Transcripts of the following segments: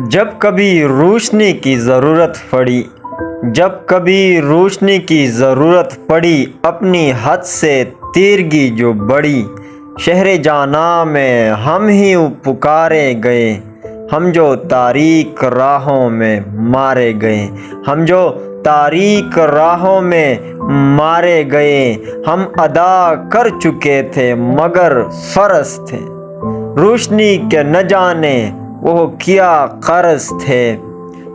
جب کبھی روشنی کی ضرورت پڑی، جب کبھی روشنی کی ضرورت پڑی، اپنی حد سے تیرگی جو بڑھی، شہر جاناں میں ہم ہی پکارے گئے، ہم جو تاریک راہوں میں مارے گئے، ہم جو تاریک راہوں میں مارے گئے، ہم ادا کر چکے تھے مگر فرض تھے، روشنی کے نہ جانے وہ کیا قرض تھے،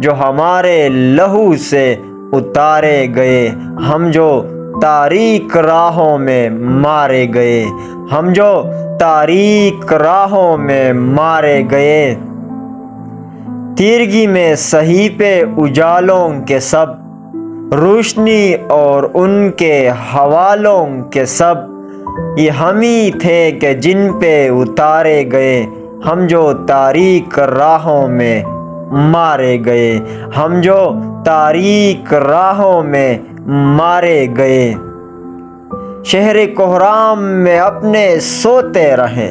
جو ہمارے لہو سے اتارے گئے، ہم جو تاریک راہوں میں مارے گئے، ہم جو تاریک راہوں میں مارے گئے۔ تیرگی میں صحیفے اجالوں کے سب، روشنی اور ان کے حوالوں کے سب، یہ ہم ہی تھے کہ جن پہ اتارے گئے، ہم جو تاریک راہوں میں مارے گئے، ہم جو تاریک راہوں میں مارے گئے۔ شہر کوہرام میں اپنے سوتے رہیں،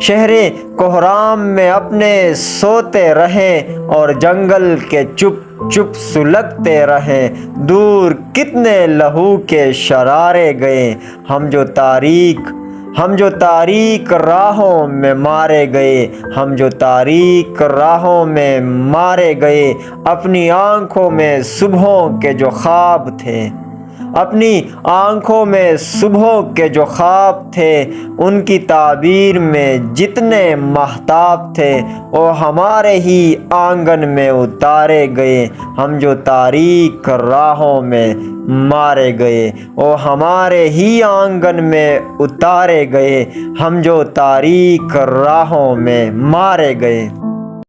شہر کوہرام میں اپنے سوتے رہیں، اور جنگل کے چپ چپ سلگتے رہیں، دور کتنے لہو کے شرارے گئے، ہم جو تاریک راہوں میں مارے گئے، ہم جو تاریک راہوں میں مارے گئے۔ اپنی آنکھوں میں صبحوں کے جو خواب تھے، اپنی آنکھوں میں صبحوں کے جو خواب تھے، ان کی تعبیر میں جتنے ماہتاب تھے، وہ ہمارے ہی آنگن میں اتارے گئے، ہم جو تاریک راہوں میں مارے گئے، وہ ہمارے ہی آنگن میں اتارے گئے، ہم جو تاریک راہوں میں مارے گئے۔